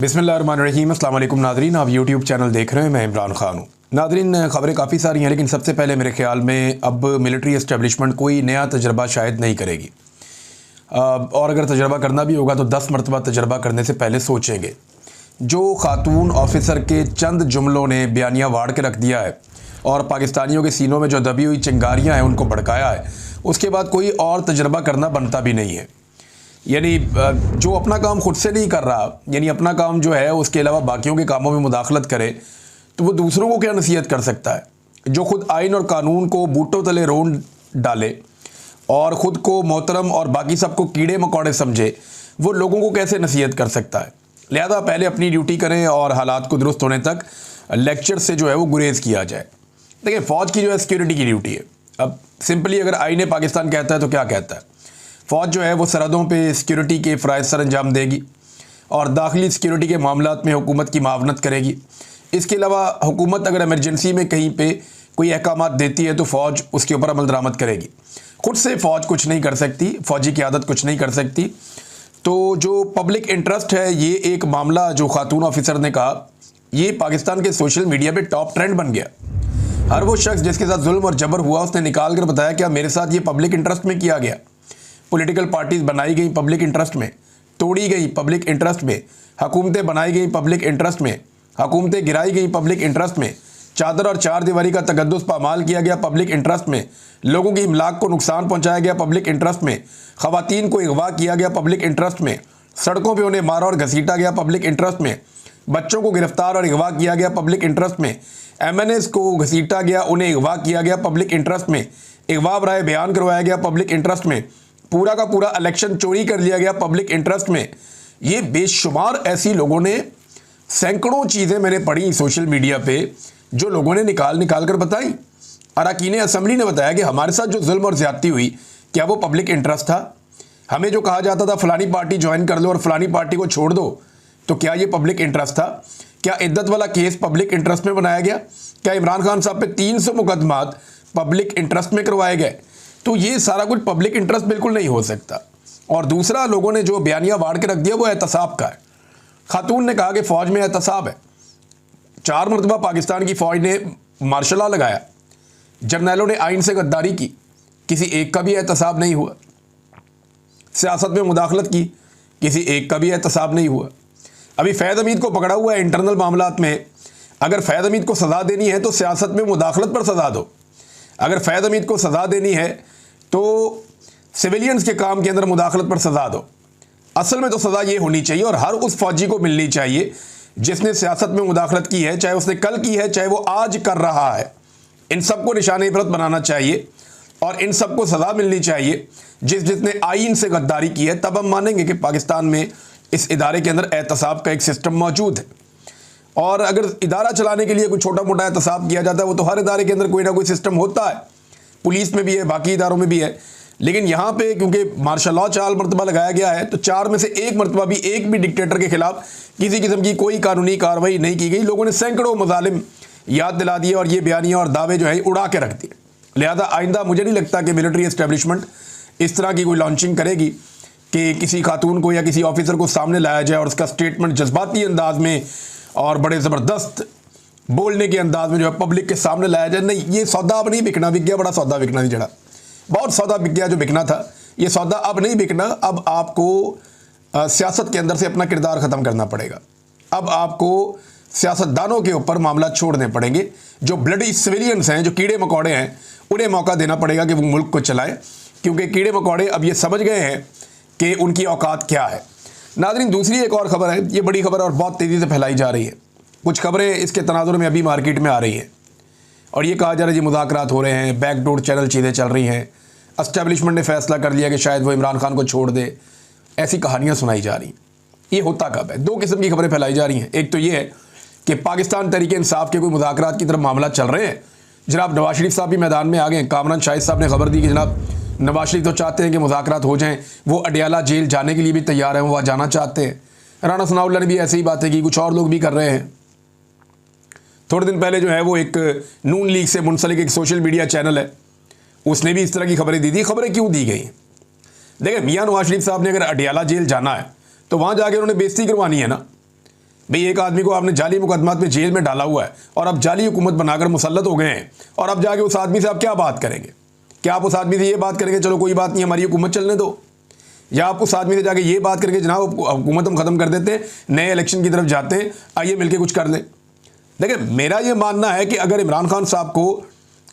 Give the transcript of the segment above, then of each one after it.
बिस्मिल्लाहिर्रहमानिर्रहीम। अस्सलाम वालेकुम नादरीन, आप यूट्यूब चैनल देख रहे हैं, मैं इमरान खान हूँ। नादरीन, खबरें काफ़ी सारी हैं, लेकिन सबसे पहले मेरे ख्याल में अब मिलिट्री एस्टेब्लिशमेंट कोई नया तजर्बा शायद नहीं करेगी, और अगर तजर्बा करना भी होगा तो 10 मरतबा तजर्बा करने से पहले सोचेंगे। जो खातून ऑफिसर के चंद जुमलों ने बयानिया वाड़ के रख दिया है और पाकिस्तानियों के सीनों में जो दबी हुई चिंगारियाँ हैं उनको भड़काया है, उसके बाद कोई और तजर्बा करना बनता भी नहीं है। यानी जो अपना काम खुद से नहीं कर रहा, यानी अपना काम जो है उसके अलावा बाकियों के कामों में मुदाखलत करे, तो वो दूसरों को क्या नसीहत कर सकता है। जो खुद आइन और कानून को बूटों तले रोन डाले और ख़ुद को मोहतरम और बाकी सबको कीड़े मकोड़े समझे, वो लोगों को कैसे नसीहत कर सकता है। लिहाजा पहले अपनी ड्यूटी करें और हालात को दुरुस्त होने तक लेक्चर से जो है वो गुरेज किया जाए। देखिए, फ़ौज की जो है सिक्योरिटी की ड्यूटी है। अब सिंपली अगर आईन पाकिस्तान कहता है तो क्या कहता है, फ़ौज जो है वो सरहदों पे सिक्योरिटी के फ़राइज़ सर अंजाम देगी और दाखिली सिक्योरिटी के मामलात में हुकूमत की मावनत करेगी। इसके अलावा हुकूमत अगर इमरजेंसी में कहीं पे कोई अहकामात देती है तो फ़ौज उसके ऊपर अमल दरामद करेगी। खुद से फ़ौज कुछ नहीं कर सकती, फ़ौजी की आदत कुछ नहीं कर सकती। तो जो पब्लिक इंटरेस्ट है, ये एक मामला जो खातून ऑफिसर ने कहा, ये पाकिस्तान के सोशल मीडिया पे टॉप ट्रेंड बन गया। हर वो शख्स जिसके साथ जुल्म और जबर हुआ उसने निकाल कर बताया क्या मेरे साथ ये पब्लिक इंटरेस्ट में किया गया। पॉलिटिकल पार्टीज़ बनाई गई पब्लिक इंटरेस्ट में, तोड़ी गई पब्लिक इंटरेस्ट में, हुकूमतें बनाई गई पब्लिक इंटरेस्ट में, हुकूमतें गिराई गई पब्लिक इंटरेस्ट में, चादर और चार दीवारी का तकद्दुस पामाल किया गया पब्लिक इंटरेस्ट में, लोगों की इमलाक को नुकसान पहुंचाया गया पब्लिक इंटरेस्ट में, ख़वातीन को अगवा किया गया पब्लिक इंटरेस्ट में, सड़कों पर उन्हें मारा और घसीटा गया पब्लिक इंटरेस्ट में, बच्चों को गिरफ्तार और अगवा किया गया पब्लिक इंटरेस्ट में, MNAs को घसीटा गया, उन्हें अगवा किया गया पब्लिक इंटरेस्ट में, अगवा बराए बयान करवाया गया पब्लिक इंटरेस्ट में, पूरा का पूरा इलेक्शन चोरी कर लिया गया पब्लिक इंटरेस्ट में। ये बेशुमार ऐसी लोगों ने सैकड़ों चीज़ें मैंने पढ़ी सोशल मीडिया पे, जो लोगों ने निकाल कर बताई। अरकान असम्बली ने बताया कि हमारे साथ जो जुल्म और ज़्यादती हुई, क्या वो पब्लिक इंटरेस्ट था। हमें जो कहा जाता था फलानी पार्टी ज्वाइन कर लो और फलानी पार्टी को छोड़ दो, तो क्या ये पब्लिक इंटरेस्ट था। क्या इद्दत वाला केस पब्लिक इंटरेस्ट में बनाया गया। क्या इमरान खान साहब पे 300 मुकदमात पब्लिक इंटरेस्ट में करवाए गए। तो ये सारा कुछ पब्लिक इंटरेस्ट बिल्कुल नहीं हो सकता। और दूसरा, लोगों ने जो बयानिया वाड़ के रख दिया वो एहतसाब का है। खातून ने कहा कि फ़ौज में एहतसाब है। 4 मरतबा पाकिस्तान की फ़ौज ने मार्शल लॉ लगाया, जर्नैलों ने आइन से गद्दारी की, किसी एक का भी एहतसाब नहीं हुआ। सियासत में मुदाखलत की, किसी एक का भी एहतसाब नहीं हुआ। अभी फैज़ हमीद को पकड़ा हुआ है इंटरनल मामलात में। अगर फैज़ हमीद को सज़ा देनी है तो सियासत में मुदाखलत पर सज़ा दो। अगर फैज़ हमीद को सज़ा देनी है तो सिविलियंस के काम के अंदर मुदाखलत पर सज़ा दो। असल में तो सज़ा ये होनी चाहिए और हर उस फौजी को मिलनी चाहिए जिसने सियासत में मुदाखलत की है, चाहे उसने कल की है चाहे वो आज कर रहा है। इन सबको निशान इबरत बनाना चाहिए और इन सबको सज़ा मिलनी चाहिए जिसने आइन से गद्दारी की है। तब हम मानेंगे कि पाकिस्तान में इस इदारे के अंदर एहतसाब का एक सिस्टम मौजूद है। और अगर इदारा चलाने के लिए कोई छोटा मोटा एहतसाब किया जाता है, वो तो हर इदारे के अंदर कोई ना कोई सिस्टम होता है, पुलिस में भी है, बाकी इदारों में भी है। लेकिन यहाँ पे क्योंकि मार्शल लॉ 4 मरतबा लगाया गया है, तो 4 में से 1 मरतबा भी एक भी डिक्टेटर के खिलाफ किसी किस्म की कोई कानूनी कार्रवाई नहीं की गई। लोगों ने सैकड़ों मजालिम याद दिला दिए और ये बयानियाँ और दावे जो है उड़ा के रख दिए। लिहाजा आइंदा मुझे नहीं लगता कि मिलिट्री एस्टेब्लिशमेंट इस तरह की कोई लॉन्चिंग करेगी कि किसी खातून को या किसी ऑफिसर को सामने लाया जाए और उसका स्टेटमेंट जज्बाती अंदाज में और बड़े ज़बरदस्त बोलने के अंदाज में जो है पब्लिक के सामने लाया जाए। नहीं, ये सौदा अब नहीं बिकना, बिक गया, बड़ा सौदा बिकना नहीं जड़ा, बहुत सौदा बिक गया जो बिकना था। ये सौदा अब नहीं बिकना। अब आपको सियासत के अंदर से अपना किरदार ख़त्म करना पड़ेगा। अब आपको सियासतदानों के ऊपर मामला छोड़ने पड़ेंगे। जो ब्लडी सिविलियंस हैं, जो कीड़े मकोड़े हैं, उन्हें मौका देना पड़ेगा कि वो मुल्क को चलाएं, क्योंकि कीड़े मकोड़े अब ये समझ गए हैं कि उनकी औकात क्या है। नाज़रीन, दूसरी एक और ख़बर है, ये बड़ी ख़बर और बहुत तेज़ी से फैलाई जा रही है। कुछ ख़बरें इसके तनाजुर में अभी मार्केट में आ रही हैं और ये कहा जा रहा है जी मुज़ाकरात हो रहे हैं, बैकडोर चैनल चीज़ें चल रही हैं, एस्टेब्लिशमेंट ने फ़ैसला कर लिया कि शायद वो इमरान खान को छोड़ दे। ऐसी कहानियाँ सुनाई जा रही हैं। ये होता कब है? 2 किस्म की खबरें फैलाई जा रही हैं। एक तो ये है कि पाकिस्तान तहरीक इंसाफ के कोई मुज़ाकरात की तरफ मामला चल रहे हैं। जनाब नवाज शरीफ साहब भी मैदान में आ गए। कामरान शाहिद साहब ने खबर दी कि जनाब नवाज शरीफ तो चाहते हैं कि मुज़ाकरात हो जाएं, वो अडियाला जेल जाने के लिए भी तैयार हैं, वो वहाँ जाना चाहते हैं। राना सनाउल्लाह ने भी ऐसी ही बातें की, कुछ और लोग भी कर रहे हैं। थोड़े दिन पहले जो है वो एक नून लीग से मुंसलिक एक सोशल मीडिया चैनल है, उसने भी इस तरह की खबरें दी थी। खबरें क्यों दी गई? देखिए, मियाँ नवाज शरीफ साहब ने अगर अडियाला जेल जाना है तो वहाँ जाके उन्होंने बेइज्जती करवानी है ना। भाई एक आदमी को आपने जाली मुकदमात में जेल में डाला हुआ है और अब जाली हुकूमत बनाकर मुसल्लत हो गए हैं, और अब जाके उस आदमी से आप क्या बात करेंगे? क्या आप उस आदमी से ये बात करेंगे चलो कोई बात नहीं हमारी हुकूमत चलने दो, या आप उस आदमी से जाके ये बात करके जनाब हुकूमत हम ख़त्म कर देते हैं, नए इलेक्शन की तरफ जाते हैं, आइए मिलके कुछ कर लें? देखिए मेरा ये मानना है कि अगर इमरान खान साहब को,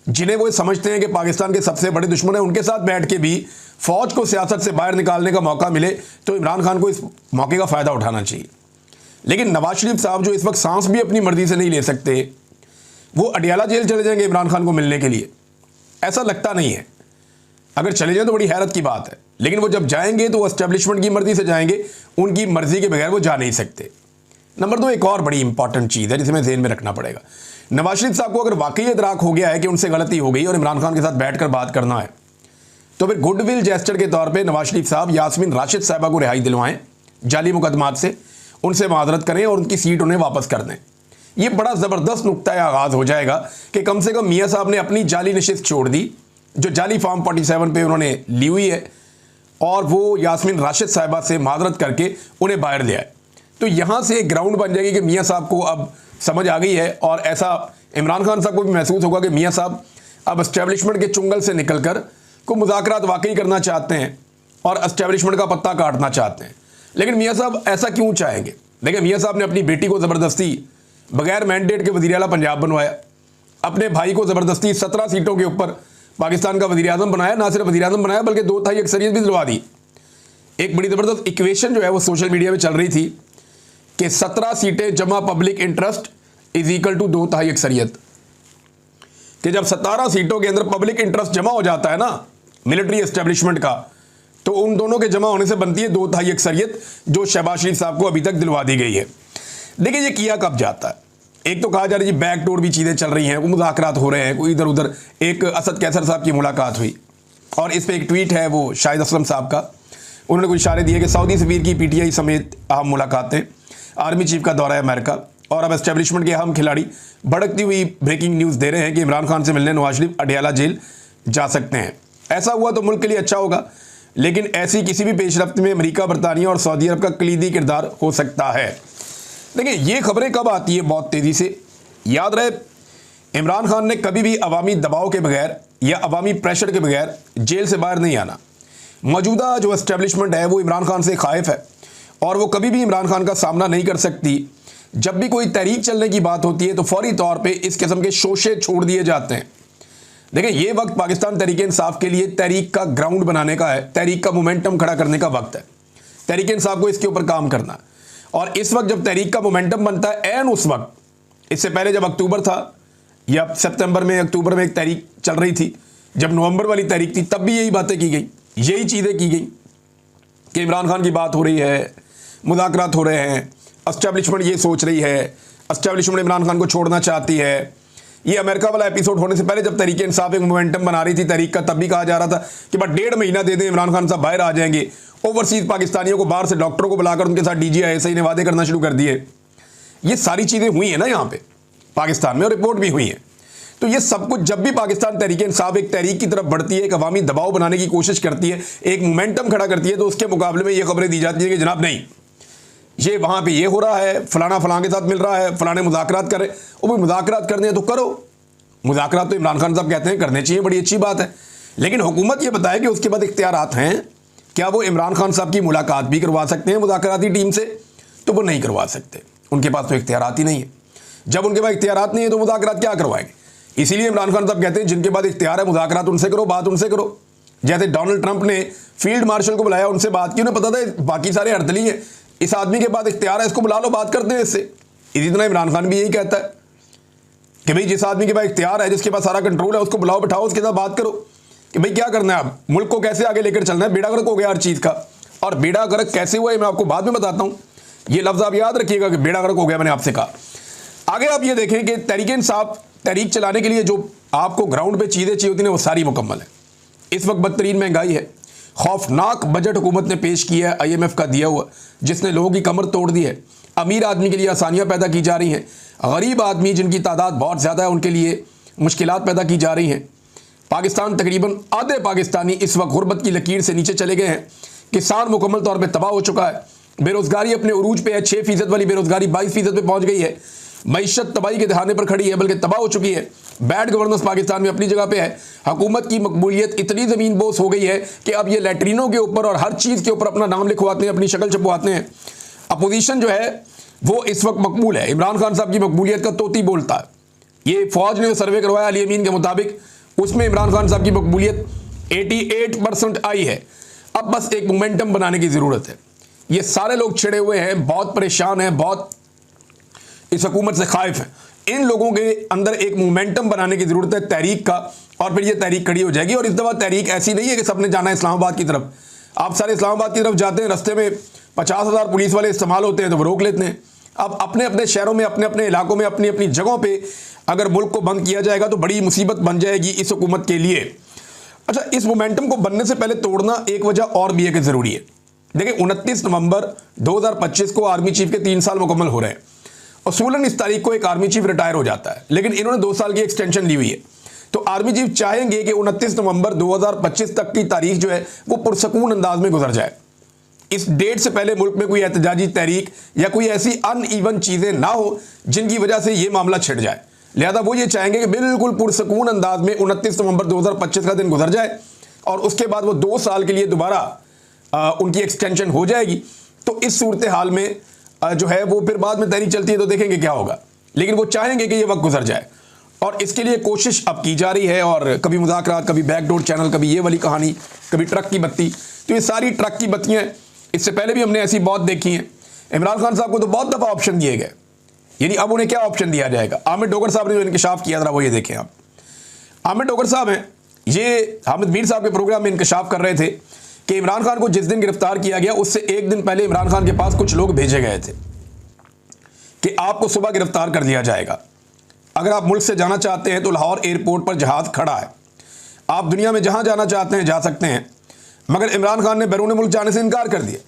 जिन्हें वो समझते हैं कि पाकिस्तान के सबसे बड़े दुश्मन है, उनके साथ बैठ के भी फ़ौज को सियासत से बाहर निकालने का मौका मिले तो इमरान खान को इस मौके का फ़ायदा उठाना चाहिए। लेकिन नवाज शरीफ साहब जो इस वक्त सांस भी अपनी मर्जी से नहीं ले सकते, वो अडियाला जेल चले जाएंगे इमरान खान को मिलने के लिए? ऐसा लगता नहीं है। अगर चले जाए तो बड़ी हैरत की बात है, लेकिन वो जब जाएंगे तो वो एस्टेब्लिशमेंट की मर्जी से जाएंगे, उनकी मर्जी के बगैर वो जा नहीं सकते। नंबर 2, एक और बड़ी इंपॉर्टेंट चीज़ है जिसे हमें ज़हन में रखना पड़ेगा। नवाज शरीफ साहब को अगर वाकई इदराक हो गया है कि उनसे गलती हो गई और इमरान खान के साथ बैठकर बात करना है, तो फिर गुडविल जेस्चर के तौर पे नवाज शरीफ साहब यास्मीन राशिद साहिबा को रिहाई दिलवाएं जाली मुकदमात से, उनसे माजरत करें और उनकी सीट उन्हें वापस कर दें। ये बड़ा ज़बरदस्त नुक्ता आगाज़ हो जाएगा कि कम से कम मियाँ साहब ने अपनी जाली नशिस्त छोड़ दी जो जाली फॉर्म 47 पे उन्होंने ली हुई है, और वो यास्मीन राशिद साहिबा से माजरत करके उन्हें बाहर ले आए। तो यहाँ से एक ग्राउंड बन जाएगी कि मियाँ साहब को अब समझ आ गई है, और ऐसा इमरान खान साहब को भी महसूस होगा कि मियाँ साहब अब एस्टेब्लिशमेंट के चुंगल से निकलकर को मुज़ाकरात वाकई करना चाहते हैं और एस्टेब्लिशमेंट का पत्ता काटना चाहते हैं। लेकिन मियाँ साहब ऐसा क्यों चाहेंगे? देखिए मियाँ साहब ने अपनी बेटी को ज़बरदस्ती बगैर मैंडेट के वज़ीर आला पंजाब बनवाया, अपने भाई को ज़बरदस्ती 17 सीटों के ऊपर पाकिस्तान का वज़ीर आज़म बनाया, ना सिर्फ वज़ीर आज़म बनाया बल्कि 2/3 अक्सरियत भी दिलवा दी। एक बड़ी ज़बरदस्त इक्वेशन जो है वो सोशल मीडिया में चल रही थी कि 17 सीटें जमा public interest is equal to 2/3 अक्सरियत, कि जब 17 सीटों के अंदर पब्लिक इंटरेस्ट जमा हो जाता है ना मिलिट्री एस्टेब्लिशमेंट का, तो उन दोनों के जमा होने से बनती है 2/3 अक्सरियत जो शहबाज शरीफ साहब को अभी तक दिलवा दी गई है। देखिए ये किया कब जाता है? एक तो कहा जा रहा है जी बैक डोर भी चीज़ें चल रही हैं, वो मुज़ाकरात हो रहे हैं, कोई इधर उधर। एक असद कैसर साहब की मुलाकात हुई और इस पर एक ट्वीट है वो शाहिद असलम साहब का, उन्होंने कुछ इशारे दिए कि सऊदी सफीर की PTI समेत अहम मुलाकातें, आर्मी चीफ का दौरा है अमेरिका, और अब एस्टेब्लिशमेंट के अहम खिलाड़ी भड़कती हुई ब्रेकिंग न्यूज़ दे रहे हैं कि इमरान खान से मिलने नवाज शरीफ अडियाला जेल जा सकते हैं। ऐसा हुआ तो मुल्क के लिए अच्छा होगा, लेकिन ऐसी किसी भी पेशरफ्त में अमेरिका, बरतानिया और सऊदी अरब का कलीदी किरदार हो सकता है। देखिए ये खबरें कब आती है बहुत तेज़ी से। याद रहे इमरान खान ने कभी भी अवामी दबाव के बगैर या अवामी प्रेशर के बगैर जेल से बाहर नहीं आना। मौजूदा जो एस्टेब्लिशमेंट है वो इमरान खान से खाइफ है और वो कभी भी इमरान खान का सामना नहीं कर सकती। जब भी कोई तहरीक चलने की बात होती है तो फौरी तौर पे इस किस्म के शोशे छोड़ दिए जाते हैं। देखिए ये वक्त पाकिस्तान तहरीक-ए-इंसाफ के लिए तहरीक का ग्राउंड बनाने का है, तहरीक का मोमेंटम खड़ा करने का वक्त है। तहरीक-ए-इंसाफ को इसके ऊपर काम करना, और इस वक्त जब तहरीक का मोमेंटम बनता है, ऐन उस वक्त, इससे पहले जब अक्टूबर था या सितंबर में अक्टूबर में एक तहरीक चल रही थी, जब नवंबर वाली तहरीक थी, तब भी यही बातें की गई, यही चीज़ें की गई कि इमरान खान की बात हो रही है, मुज़ाकरात हो रहे हैं, एस्टेब्लिशमेंट ये सोच रही है, एस्टेब्लिशमेंट इमरान खान को छोड़ना चाहती है। ये अमेरिका वाला एपिसोड होने से पहले जब तहरीक-ए-इंसाफ एक मोमेंटम बना रही थी तहरीक का, तब भी कहा जा रहा था कि बस 1.5 महीना दे दें, इमरान खान साहब बाहर आ जाएंगे। ओवरसीज़ पाकिस्तानियों को, बाहर से डॉक्टरों को बुलाकर उनके साथ DG ISI ने वादे करना शुरू कर दिए। ये सारी चीज़ें हुई हैं ना यहाँ पे पाकिस्तान में, और रिपोर्ट भी हुई है। तो ये सब कुछ जब भी पाकिस्तान तहरीक-ए-इंसाफ एक तहरीक की तरफ बढ़ती है, एक अवामी दबाव बनाने की कोशिश करती है, एक मोमेंटम खड़ा करती है, तो उसके मुकाबले में ये खबरें दी जाती है कि जनाब नहीं, ये वहाँ पे ये हो रहा है, फलाना फलां के साथ मिल रहा है, फलाने मुज़ाकरात कर रहे। वो भी मुज़ाकरात करने हैं तो करो, मुज़ाकरात तो इमरान खान साहब कहते हैं करने चाहिए, बड़ी अच्छी बात है। लेकिन हुकूमत ये बताए कि उसके बाद इख्तियारात हैं, क्या वो इमरान खान साहब की मुलाकात भी करवा सकते हैं मुज़ाकराती टीम से? तो वो नहीं करवा सकते, उनके पास तो इख्तियारात ही नहीं है। जब उनके पास इख्तियारात नहीं है तो मुज़ाकरात क्या करवाएंगे? इसीलिए इमरान खान साहब कहते हैं जिनके पास इख्तियार है मुज़ाकरात उनसे करो, बात उनसे करो। जैसे डोनाल्ड ट्रंप ने फील्ड मार्शल को बुलाया, उनसे बात की, उन्हें पता था बाकी सारे हड़दली हैं, इस आदमी के पास इख्तियार है, इसको बुला लो, बात करते हैं इससे। इसी तरह इमरान खान भी यही कहता है कि भाई जिस आदमी के पास इख्तियार है, जिसके पास सारा कंट्रोल है, उसको बुलाओ, बिठाओ, उसके साथ बात करो कि भाई क्या करना है, आप मुल्क को कैसे आगे लेकर चलना है। बेड़ा गर्क हो गया हर चीज़ का, और बेड़ा गर्क कैसे हुआ है मैं आपको बाद में बताता हूँ। ये लफ्ज़ आप याद रखिएगा कि बेड़ा गर्क हो गया, मैंने आपसे कहा। आगे आप ये देखें कि तहरीक-ए-इंसाफ तहरीक चलाने के लिए जो आपको ग्राउंड पे चीज़ें चाहिए होती हैं वो सारी मुकम्मल है। इस वक्त बदतरीन महंगाई है, खौफनाक बजट हुकूमत ने पेश किया है IMF का दिया हुआ, जिसने लोगों की कमर तोड़ दी है। अमीर आदमी के लिए आसानियाँ पैदा की जा रही हैं, गरीब आदमी जिनकी तादाद बहुत ज़्यादा है उनके लिए मुश्किलात पैदा की जा रही हैं। पाकिस्तान तकरीबन आधे पाकिस्तानी इस वक्त गुर्बत की लकीर से नीचे चले गए हैं। किसान मुकम्मल तौर पर तबाह हो चुका है, बेरोजगारी अपने उरूज पे है, 6% वाली बेरोजगारी 22% पे पहुंच गई है। मईशत तबाही के दहाने पर खड़ी है, बल्कि तबाह हो चुकी है। बैड गवर्नेंस पाकिस्तान में अपनी जगह पे है। हुकूमत की मकबूलियत इतनी ज़मीन बोस हो गई है कि अब ये लैट्रिनों के ऊपर और हर चीज़ के ऊपर अपना नाम लिखवाते हैं, अपनी शक्ल छपवाते हैं। अपोजिशन जो है वो इस वक्त मकबूल है। इमरान खान साहब की मकबूलियत का तोती बोलता है। ये फौज ने सर्वे करवाया अली अमीन के मुताबिक, उसमें इमरान खान साहब की मकबूलियत 88% आई है। अब बस एक मोमेंटम बनाने की ज़रूरत है। ये सारे लोग छिड़े हुए हैं, बहुत परेशान हैं, बहुत इस हुकूमत से खाइफ हैं। इन लोगों के अंदर एक मोमेंटम बनाने की ज़रूरत है तहरीक का, और फिर ये तहरीक खड़ी हो जाएगी। और इस दफ़ा तहरीक ऐसी नहीं है कि सबने जाना है इस्लामाबाद की तरफ। आप सारे इस्लामाबाद की तरफ जाते हैं, रास्ते में 50,000 पुलिस वाले इस्तेमाल होते हैं तो वो रोक लेते हैं। अब अपने अपने शहरों में, अपने अपने इलाकों में, अपनी अपनी जगहों पे अगर मुल्क को बंद किया जाएगा तो बड़ी मुसीबत बन जाएगी इस हुकूमत के लिए। अच्छा, इस मोमेंटम को बनने से पहले तोड़ना एक वजह और भी है कि ज़रूरी है। देखिए, 29 नवंबर 2025 को आर्मी चीफ के 3 साल मुकम्मल हो रहे हैं। असूलन इस तारीख को एक आर्मी चीफ रिटायर हो जाता है, लेकिन इन्होंने 2 साल की एक्सटेंशन ली हुई है। तो आर्मी चीफ चाहेंगे कि 29 नवंबर 2025 तक की तारीख जो है वो पुरसकून अंदाज में गुजर जाए। इस डेट से पहले मुल्क में कोई एहतजाजी तहरीक या कोई ऐसी अनइवन चीज़ें ना हो जिनकी वजह से ये मामला छिड़ जाए। लिहाजा वो ये चाहेंगे कि बिल्कुल पुरसकून अंदाज में 29 नवंबर 2025 का दिन गुजर जाए और उसके बाद वो 2 साल के लिए दोबारा उनकी एक्सटेंशन हो जाएगी। तो इस सूरत हाल में जो है वो फिर बाद में तहरीक चलती है तो देखेंगे क्या होगा, लेकिन वो चाहेंगे कि ये वक्त गुजर जाए और इसके लिए कोशिश अब की जा रही है। और कभी मुज़ाकरात, कभी बैकडोर चैनल, कभी ये वाली कहानी, कभी ट्रक की बत्ती। तो ये सारी ट्रक की बत्तियाँ इससे पहले भी हमने ऐसी बहुत देखी हैं। इमरान खान साहब को तो बहुत दफ़ा ऑप्शन दिए गए, यानी अब उन्हें क्या ऑप्शन दिया जाएगा। आमिर डोगर साहब ने जो इंकशाफ किया था वो ये देखें आप। आमिर डोगर साहब हैं, ये हामिद मीर साहब के प्रोग्राम में इंकशाफ कर रहे थे कि इमरान खान को जिस दिन गिरफ्तार किया गया उससे एक दिन पहले इमरान खान के पास कुछ लोग भेजे गए थे कि आपको सुबह गिरफ्तार कर लिया जाएगा। अगर आप मुल्क से जाना चाहते हैं तो लाहौर एयरपोर्ट पर जहाज़ खड़ा है, आप दुनिया में जहां जाना चाहते हैं जा सकते हैं। मगर इमरान खान ने बैरून मुल्क जाने से इनकार कर दिया।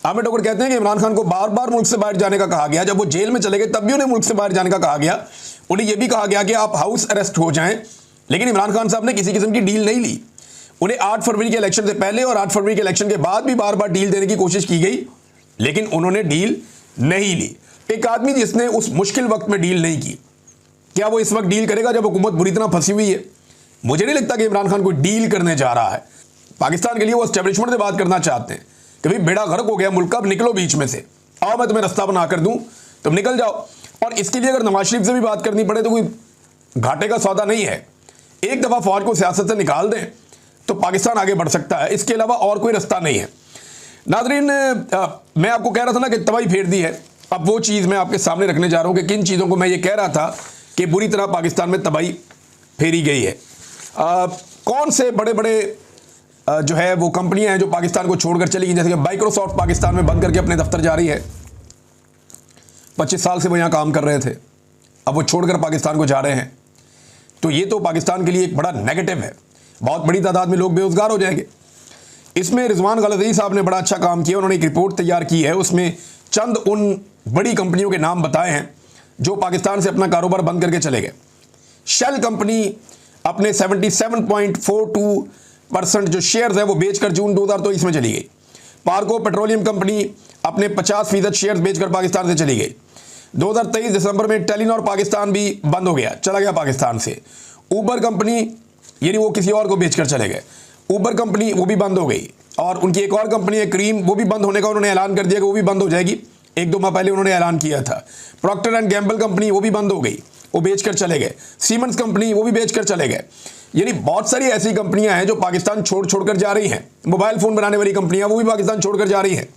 आमिर डोगर कहते हैं कि इमरान खान को बार बार मुल्क से बाहर जाने का कहा गया। जब वो जेल में चले गए तब भी उन्हें मुल्क से बाहर जाने का कहा गया। उन्हें यह भी कहा गया कि आप हाउस अरेस्ट हो जाएं, लेकिन इमरान खान साहब ने किसी किस्म की डील नहीं ली। उन्हें 8 फरवरी के इलेक्शन से पहले और 8 फरवरी के इलेक्शन के बाद भी बार बार डील देने की कोशिश की गई, लेकिन उन्होंने डील नहीं ली। एक आदमी जिसने उस मुश्किल वक्त में डील नहीं की, क्या वो इस वक्त डील करेगा जब हुकूमत बुरी तरह फंसी हुई है? मुझे नहीं लगता कि इमरान खान कोई डील करने जा रहा है। पाकिस्तान के लिए वो एस्टेब्लिशमेंट से बात करना चाहते हैं कि भाई बेड़ा गर्क हो गया मुल्क का, अब निकलो बीच में से, आओ मैं तुम्हें रास्ता बना कर दूं, तुम निकल जाओ। और इसके लिए अगर नवाज शरीफ से भी बात करनी पड़े तो कोई घाटे का सौदा नहीं है। एक दफ़ा फौज को सियासत से निकाल दें तो पाकिस्तान आगे बढ़ सकता है, इसके अलावा और कोई रास्ता नहीं है। नाज़रीन, मैं आपको कह रहा था ना कि तबाही फेर दी है। अब वो चीज़ मैं आपके सामने रखने जा रहा हूँ कि किन चीज़ों को मैं ये कह रहा था कि बुरी तरह पाकिस्तान में तबाही फेरी गई है। कौन से बड़े बड़े जो है वो कंपनियां हैं जो पाकिस्तान को छोड़कर चली गई, जैसे कि माइक्रोसॉफ्ट पाकिस्तान में बंद करके अपने दफ्तर जा रही है। 25 साल से वो यहाँ काम कर रहे थे, अब वो छोड़कर पाकिस्तान को जा रहे हैं। तो ये तो पाकिस्तान के लिए एक बड़ा नेगेटिव है। बहुत बड़ी तादाद में लोग बेरोजगार हो जाएंगे। इसमें रिजवान गलज़ई साहब ने बड़ा अच्छा काम किया। उन्होंने एक रिपोर्ट तैयार की है, उसमें चंद उन बड़ी कंपनियों के नाम बताए हैं जो पाकिस्तान से अपना कारोबार बंद करके चले गए। शेल कंपनी अपने 77.42% जो शेयर्स हैं वो बेचकर जून 2023 में चली गई। पार्को पेट्रोलियम कंपनी अपने 50% शेयर्स बेचकर पाकिस्तान से चली गई। 2023 दिसंबर में टेलीनॉर पाकिस्तान भी बंद हो गया, चला गया पाकिस्तान से। ऊबर कंपनी, यानी वो किसी और को बेचकर चले गए। ऊबर कंपनी वो भी बंद हो गई। और उनकी एक और कंपनी है क्रीम, वो भी बंद होने का उन्होंने ऐलान कर दिया कि वो भी बंद हो जाएगी। 1-2 माह पहले उन्होंने ऐलान किया था। प्रॉक्टर एंड गैम्बल कंपनी वो भी बंद हो गई, वो बेचकर चले गए। सीमेंस कंपनी वो भी बेचकर चले गए। यानी बहुत सारी ऐसी कंपनियां हैं जो पाकिस्तान छोड़कर जा रही हैं। मोबाइल फ़ोन बनाने वाली कंपनियां वो भी पाकिस्तान छोड़कर जा रही हैं।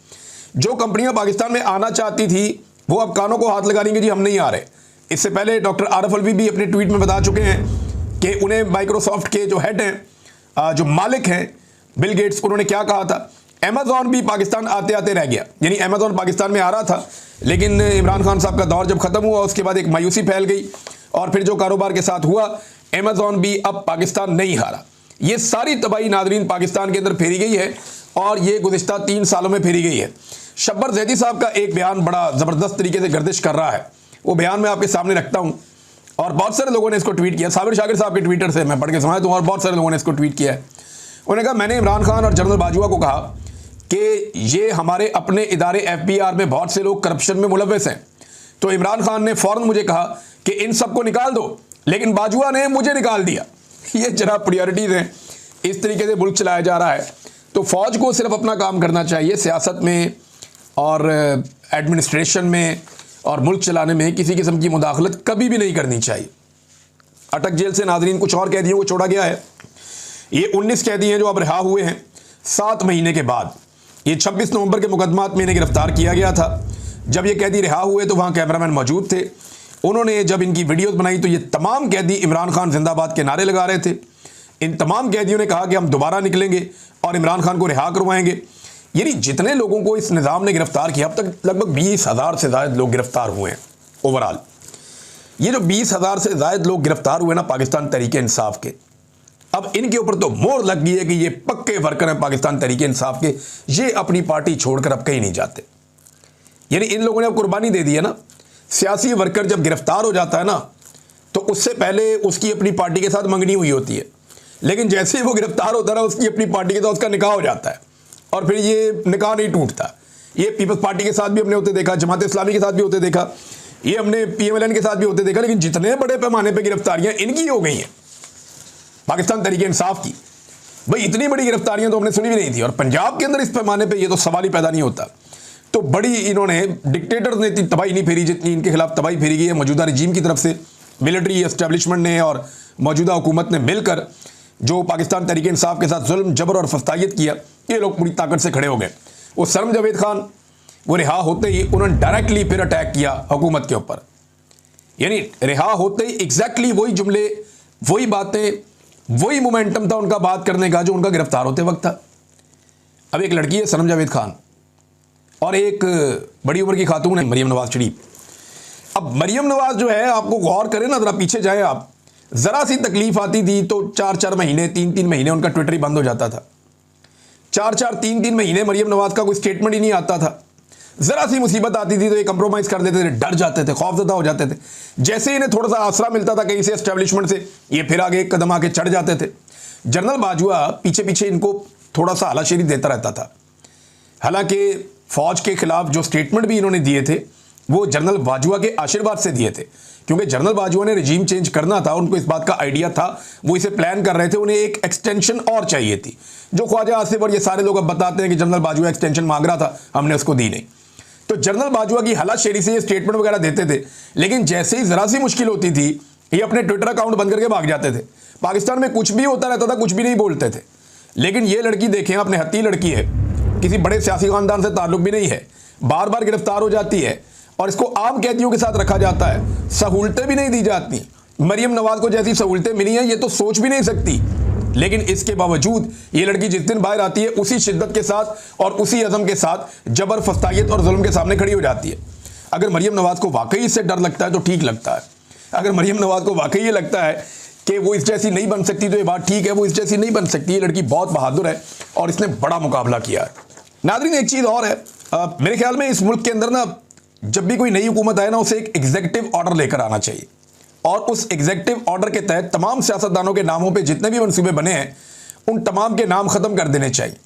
जो कंपनियां पाकिस्तान में आना चाहती थी वो अब कानों को हाथ लगा रही हैं कि जी हम नहीं आ रहे। इससे पहले डॉक्टर आरफ अलवी भी अपने ट्वीट में बता चुके हैं कि उन्हें माइक्रोसॉफ्ट के जो हेड हैं, जो मालिक हैं बिल गेट्स, उन्होंने क्या कहा था। अमेज़ॉन भी पाकिस्तान आते आते रह गया, यानी अमेज़ॉन पाकिस्तान में आ रहा था, लेकिन इमरान खान साहब का दौर जब ख़त्म हुआ उसके बाद एक मायूसी फैल गई और फिर जो कारोबार के साथ हुआ, अमेज़ॉन भी अब पाकिस्तान नहीं हारा। ये सारी तबाही नाज़रीन पाकिस्तान के अंदर फेरी गई है और ये गुज़िश्ता 3 सालों में फेरी गई है। शब्बर ज़ैदी साहब का एक बयान बड़ा ज़बरदस्त तरीके से गर्दिश कर रहा है, वो बयान मैं आपके सामने रखता हूँ और बहुत सारे लोगों ने इसको ट्वीट किया। साबिर शाकिर साहब के ट्विटर से मैं पढ़ के सुनाया दूँ और बहुत सारे लोगों ने इसको ट्वीट किया है। उन्होंने कहा, मैंने इमरान खान और जनरल बाजवा को कहा कि ये हमारे अपने इदारे एफबीआर में बहुत से लोग करप्शन में मुलव्वस हैं। तो इमरान खान ने फौरन मुझे कहा कि इन सबको निकाल दो, लेकिन बाजुआ ने मुझे निकाल दिया। ये जरा प्रायोरिटीज हैं, इस तरीके से मुल्क चलाया जा रहा है। तो फौज को सिर्फ अपना काम करना चाहिए, सियासत में और एडमिनिस्ट्रेशन में और मुल्क चलाने में किसी किस्म की मुदाखलत कभी भी नहीं करनी चाहिए। अटक जेल से नाज़रीन कुछ और कैदियों को छोड़ा गया है। ये 19 कैदी हैं जो अब रिहा हुए हैं 7 महीने के बाद। ये 26 नवंबर के मुकदमात में इन्हें गिरफ्तार किया गया था। जब ये कैदी रिहा हुए तो वहाँ कैमरामैन मौजूद थे। उन्होंने जब इनकी वीडियोस बनाई तो ये तमाम कैदी इमरान खान जिंदाबाद के नारे लगा रहे थे। इन तमाम कैदियों ने कहा कि हम दोबारा निकलेंगे और इमरान खान को रिहा करवाएंगे। यानी जितने लोगों को इस निज़ाम ने गिरफ्तार किया, अब तक लगभग 20,000 से ज़्यादा लोग गिरफ्तार हुए हैं ओवरऑल। ये जो 20,000 से ज़्यादा लोग गिरफ्तार हुए ना पाकिस्तान तहरीके इंसाफ के, अब इनके ऊपर तो मोहर लग गई है कि ये पक्के वर्कर हैं पाकिस्तान तहरीके इंसाफ के, ये अपनी पार्टी छोड़कर अब कहीं नहीं जाते। यानी इन लोगों ने अब कुर्बानी दे दी है ना। सियासी वर्कर जब गिरफ्तार हो जाता है ना तो उससे पहले उसकी अपनी पार्टी के साथ मंगनी हुई होती है, लेकिन जैसे ही वो गिरफ्तार होता है ना उसकी अपनी पार्टी के साथ उसका निकाह हो जाता है और फिर ये निकाह नहीं टूटता। ये पीपल्स पार्टी के साथ भी हमने होते देखा, जमात इस्लामी के साथ भी होते देखा, ये हमने PMLN के साथ भी होते देखा। लेकिन जितने बड़े पैमाने पर गिरफ्तारियां इनकी हो गई हैं पाकिस्तान तहरीके इंसाफ की, भाई इतनी बड़ी गिरफ्तारियां तो हमने सुनी भी नहीं थी। और पंजाब के अंदर इस पैमाने पे ये तो सवाल ही पैदा नहीं होता। तो बड़ी इन्होंने डिक्टेटर्स ने इतनी तबाही नहीं फेरी जितनी इनके खिलाफ तबाही फेरी गई है मौजूदा रजीम की तरफ से। मिलिट्री एस्टेब्लिशमेंट ने और मौजूदा हुकूमत ने मिलकर जो पाकिस्तान तहरीके इंसाफ के साथ जुल्म जबर और फस्तायत किया, ये लोग पूरी ताकत से खड़े हो गए। वो सरम जावेद खान वो रिहा होते ही उन्होंने डायरेक्टली फिर अटैक किया हुकूमत के ऊपर। यानी रिहा होते ही एग्जैक्टली वही जुमले, वही बातें, वही मोमेंटम था उनका बात करने का जो उनका गिरफ्तार होते वक्त था। अब एक लड़की है सरम जावेद खान और एक बड़ी उम्र की खातून है मरियम नवाज शरीफ। अब मरियम नवाज जो है, आपको गौर करें ना, जरा पीछे जाएं आप, जरा सी तकलीफ आती थी तो 4-4 महीने 3-3 महीने उनका ट्विटर ही बंद हो जाता था। 4-4 3-3 महीने मरियम नवाज का कोई स्टेटमेंट ही नहीं आता था। जरा सी मुसीबत आती थी तो ये कंप्रोमाइज कर देते थे, डर जाते थे, खौफजदा हो जाते थे। जैसे इन्हें थोड़ा सा आसरा मिलता था कहीं से एस्टेब्लिशमेंट से, ये फिर आगे एक कदम आके चढ़ जाते थे। जनरल बाजुआ पीछे पीछे इनको थोड़ा सा हलाशेरी देता रहता था। हालांकि फौज के खिलाफ जो स्टेटमेंट भी इन्होंने दिए थे वो जनरल बाजुआ के आशीर्वाद से दिए थे, क्योंकि जनरल बाजुआ ने रजीम चेंज करना था, उनको इस बात का आइडिया था, वो इसे प्लान कर रहे थे, उन्हें एक एक्सटेंशन और चाहिए थी। जो ख्वाजा आसिफ और ये सारे लोग अब बताते हैं कि जनरल बाजुआ एक्सटेंशन मांग रहा था, हमने उसको दी नहीं। तो जनरल बाजुआ की हलाशेरी से ये स्टेटमेंट वगैरह देते थे, लेकिन जैसे ही जरा सी मुश्किल होती थी ये अपने ट्विटर अकाउंट बंद करके भाग जाते थे। पाकिस्तान में कुछ भी होता रहता था, कुछ भी नहीं बोलते थे। लेकिन ये लड़की देखें, अपने हत्ती लड़की है, किसी बड़े सियासी खानदान से ताल्लुक भी नहीं है, बार बार गिरफ्तार हो जाती है और इसको आम कैदियों के साथ रखा जाता है, सहूलतें भी नहीं दी जाती। मरियम नवाज को जैसी सहूलतें मिली हैं ये तो सोच भी नहीं सकती। लेकिन इसके बावजूद ये लड़की जिस दिन बाहर आती है उसी शिद्दत के साथ और उसी अज़म के साथ जबर, फस्तायत और जुल्म के सामने खड़ी हो जाती है। अगर मरियम नवाज को वाकई इससे डर लगता है तो ठीक लगता है। अगर मरियम नवाज को वाकई ये लगता है कि वो इस जैसी नहीं बन सकती तो ये बात ठीक है, वो इस जैसी नहीं बन सकती। ये लड़की बहुत बहादुर है और इसने बड़ा मुकाबला किया है। नाज़रीन एक चीज़ और है, मेरे ख्याल में इस मुल्क के अंदर ना जब भी कोई नई हुकूमत आए ना उसे एक एग्जीक्यूटिव ऑर्डर लेकर आना चाहिए और उस एग्जीक्यूटिव ऑर्डर के तहत तमाम सियासतदानों के नामों पे जितने भी मनसूबे बने हैं उन तमाम के नाम ख़त्म कर देने चाहिए।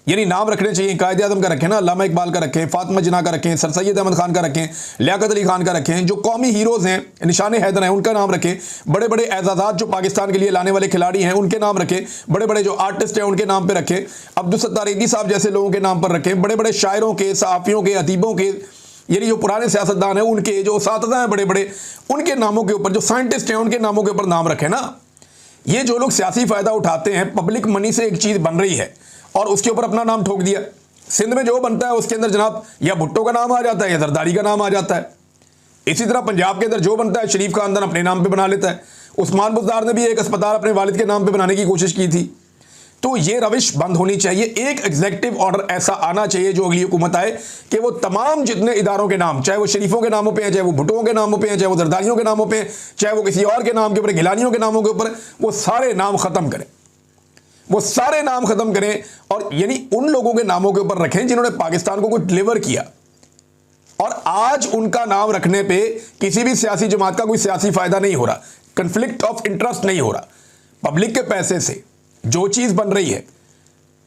यानी नाम रखने चाहिए, कायदे आज़म का रखें ना, अल्लामा इकबाल का रखें, फातिमा जिन्ना का रखें, सर सैयद अहमद खान का रखें, लियाकत अली खान का रखें, जो कौमी हीरोज़ हैं, निशान हैदर हैं, उनका नाम रखें। बड़े बड़े एजाज़ात जो पाकिस्तान के लिए लाने वाले खिलाड़ी हैं उनके नाम रखें। बड़े बड़े जो आर्टिस्ट हैं उनके नाम पर रखें। अब्दुल सत्तार ईदी साहब जैसे लोगों के नाम पर रखें। बड़े बड़े शायरों के, सहाफ़ियों के, अदीबों के, यानी जो पुराने सियासतदान हैं उनके, जो उस्ताद हैं बड़े बड़े, उनके नामों के ऊपर, जो साइंटिस्ट हैं उनके नामों के ऊपर नाम रखें ना। ये जो लोग सियासी फ़ायदा उठाते हैं, पब्लिक मनी से एक चीज़ बन रही है और उसके ऊपर अपना नाम ठोक दिया। सिंध में जो बनता है उसके अंदर जनाब या भुट्टो का नाम आ जाता है या जरदारी का नाम आ जाता है। इसी तरह पंजाब के अंदर जो बनता है शरीफ खानदान अपने नाम पे बना लेता है। उस्मान बुज़दार ने भी एक अस्पताल अपने वालिद के नाम पे बनाने की कोशिश की थी। तो ये रविश बंद होनी चाहिए। एक एग्जीक्यूटिव ऑर्डर ऐसा आना चाहिए जो अगली हुकूमत आए कि वो तमाम जितने इदारों के नाम, चाहे वो शरीफों के नामों पे हैं, चाहे वो भुट्टों के नामों पे हैं, चाहे वो जरदारियों के नामों पे हैं, चाहे वो किसी और के नाम के ऊपर, गिलानियों के नामों के ऊपर, वो सारे नाम ख़त्म करें। वो सारे नाम ख़त्म करें और यानी उन लोगों के नामों के ऊपर रखें जिन्होंने पाकिस्तान को कुछ डिलीवर किया। और आज उनका नाम रखने पे किसी भी सियासी जमात का कोई सियासी फ़ायदा नहीं हो रहा, कन्फ्लिक्ट ऑफ इंटरेस्ट नहीं हो रहा। पब्लिक के पैसे से जो चीज़ बन रही है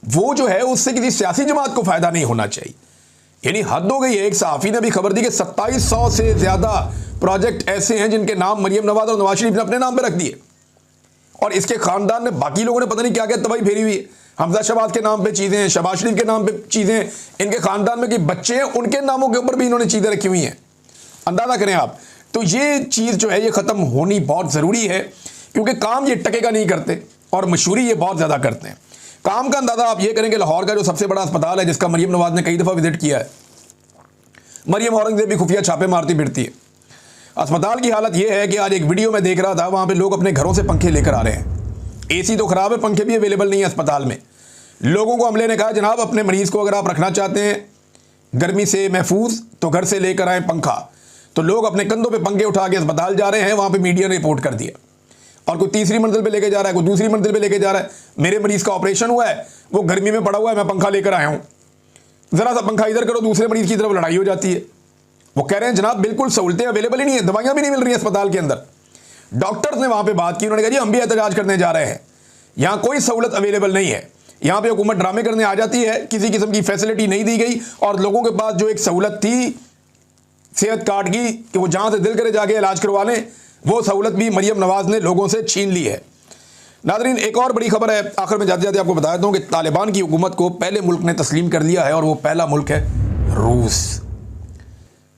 वो जो है उससे किसी सियासी जमात को फायदा नहीं होना चाहिए। यानी हद हो गई है। एक सहाफ़ी ने भी खबर दी कि 2700 से ज्यादा प्रोजेक्ट ऐसे हैं जिनके नाम मरियम नवाज और नवाज शरीफ ने अपने नाम पे रख दिए, और इसके खानदान में बाकी लोगों ने पता नहीं क्या क्या तबाही फेरी हुई है। हमजा शहबाज के नाम पे चीजें, शहबाज शरीफ के नाम पे चीजें, इनके खानदान में कि बच्चे हैं उनके नामों के ऊपर भी इन्होंने चीजें रखी हुई हैं। अंदाजा करें आप। तो ये चीज जो है ये खत्म होनी बहुत जरूरी है, क्योंकि काम ये टकेगा नहीं करते और मशहूरी ये बहुत ज्यादा करते हैं। काम का अंदाजा आप ये करेंगे, लाहौर का जो सबसे बड़ा अस्पताल है जिसका मरियम नवाज ने कई दफा विजिट किया है, मरियम औरंगजेब भी खुफिया छापे मारती फिरती है। अस्पताल की हालत यह है कि आज एक वीडियो में देख रहा था, वहां पे लोग अपने घरों से पंखे लेकर आ रहे हैं। एसी तो खराब है, पंखे भी अवेलेबल नहीं है अस्पताल में। लोगों को अमले ने कहा जनाब अपने मरीज को अगर आप रखना चाहते हैं गर्मी से महफूज तो घर से लेकर आए पंखा। तो लोग अपने कंधों पे पंखे उठा के अस्पताल जा रहे हैं, वहां पे मीडिया ने रिपोर्ट कर दिया। और कोई तीसरी मंजिल पे लेके जा रहा है, कोई दूसरी मंजिल पे लेके जा रहा है। मेरे मरीज का ऑपरेशन हुआ है, वो गर्मी में पड़ा हुआ है, मैं पंखा लेकर आया हूं, जरा सा पंखा इधर करो, दूसरे मरीज की तरफ लड़ाई हो जाती है। वो कह रहे हैं जनाब बिल्कुल सहूलतें अवेलेबल ही नहीं है, दवाइयां भी नहीं मिल रही है अस्पताल के अंदर। डॉक्टर्स ने वहां पे बात की, उन्होंने कहा जी हम भी एहतजाज करने जा रहे हैं, यहां कोई सहूलत अवेलेबल नहीं है। यहां पे हुकूमत ड्रामे करने आ जाती है, किसी किस्म की फैसिलिटी नहीं दी गई, और लोगों के पास जो एक सहूलत थी सेहत कार्ड की कि वो जहां से दिल करे जाके इलाज करवा लें, वो सहूलत भी मरियम नवाज ने लोगों से छीन ली है। नादरीन एक और बड़ी खबर है, आखिर में जाते जाते आपको बता देता हूं कि तालिबान की हुकूमत को पहले मुल्क ने तस्लीम कर लिया है, और वो पहला मुल्क है रूस।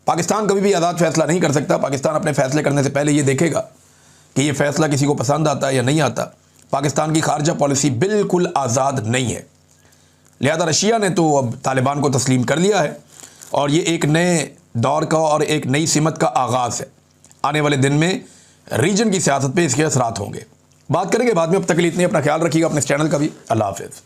पाकिस्तान कभी भी आज़ाद फैसला नहीं कर सकता। पाकिस्तान अपने फैसले करने से पहले ये देखेगा कि ये फैसला किसी को पसंद आता है या नहीं आता। पाकिस्तान की खारजा पॉलिसी बिल्कुल आज़ाद नहीं है, लिहाजा रशिया ने तो अब तालिबान को तस्लीम कर लिया है, और ये एक नए दौर का और एक नई सिमत का आगाज़ है। आने वाले दिन में रीजन की सियासत पे इसके असरात होंगे। बात करेंगे बाद में, अब तक के लिए इतने। अपना ख्याल रखिएगा, अपने इस चैनल का भी। अल्लाह हाफिज़।